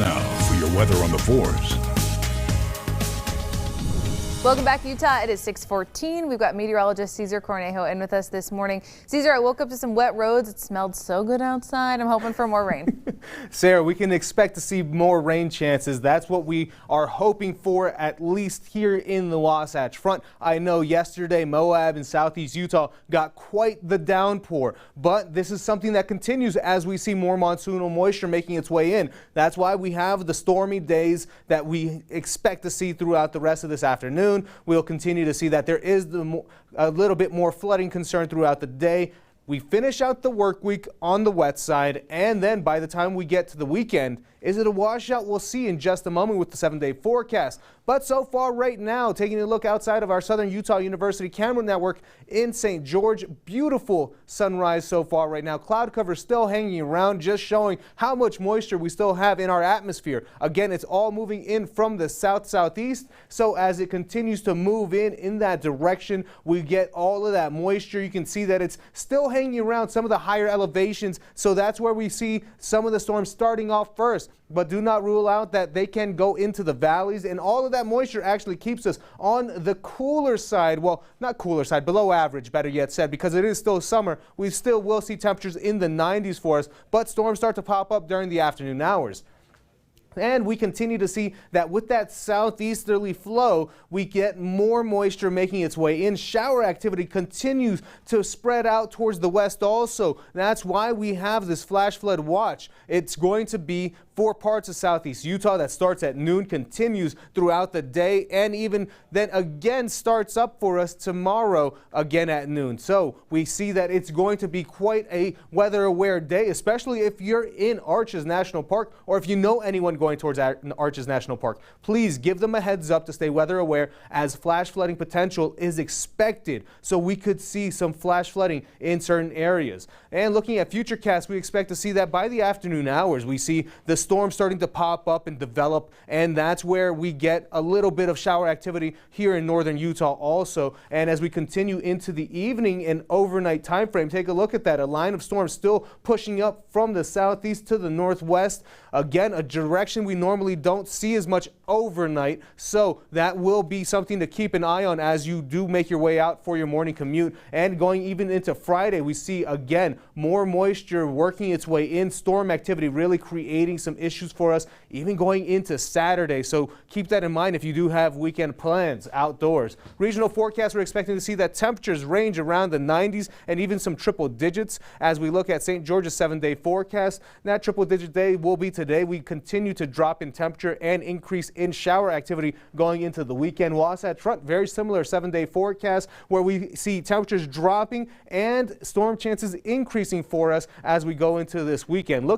Now for your weather on the 4s. Welcome back, Utah. It is 6:14. We've got meteorologist Cesar Cornejo in with us this morning. Cesar, I woke up to some wet roads. It smelled so good outside. I'm hoping for more rain. Sarah, we can expect to see more rain chances. That's what we are hoping for, at least here in the Wasatch Front. I know yesterday Moab and southeast Utah got quite the downpour, but this is something that continues as we see more monsoonal moisture making its way in. That's why we have the stormy days that we expect to see throughout the rest of this afternoon. We'll continue to see that there is a little bit more flooding concern throughout the day. We finish out the work week on the wet side, and then by the time we get to the weekend, is it a washout? We'll see in just a moment with the 7-day forecast. But so far right now, taking a look outside of our Southern Utah University camera network in St. George, beautiful sunrise so far right now. Cloud cover still hanging around, just showing how much moisture we still have in our atmosphere. Again, it's all moving in from the south-southeast. So as it continues to move in that direction, we get all of that moisture. You can see that it's still hanging around some of the higher elevations. So that's where we see some of the storms starting off first. But do not rule out that they can go into the valleys, and all of that moisture actually keeps us on the cooler side. Well, not cooler side, below average, better yet said, because it is still summer. We still will see temperatures in the 90s for us, but storms start to pop up during the afternoon hours. And we continue to see that with that southeasterly flow, we get more moisture making its way in. Shower activity continues to spread out towards the west also. That's why we have this flash flood watch. It's going to be for parts of southeast Utah. That starts at noon, continues throughout the day, and even then again starts up for us tomorrow again at noon. So we see that it's going to be quite a weather aware day, especially if you're in Arches National Park, or if you know anyone going towards Arches National Park. Please give them a heads up to stay weather aware, as flash flooding potential is expected. So we could see some flash flooding in certain areas. And looking at FUTURECAST, we expect to see that by the afternoon hours, we see the storm starting to pop up and develop, and that's where we get a little bit of shower activity here in northern Utah also. And as we continue into the evening and overnight time frame, take a look at that. A line of storms still pushing up from the southeast to the northwest. Again, a direction we normally don't see as much overnight, so that will be something to keep an eye on as you do make your way out for your morning commute. And going even into Friday, we see again more moisture working its way in, storm activity really creating some issues for us even going into Saturday. So keep that in mind if you do have weekend plans outdoors. Regional forecast, we're expecting to see that temperatures range around the 90s and even some triple digits as we look at St. George's 7-day forecast. That triple digit day will be today. We continue to drop in temperature and increase in shower activity going into the weekend. Wasatch Front, very similar 7-day forecast where we see temperatures dropping and storm chances increasing for us as we go into this weekend. Looking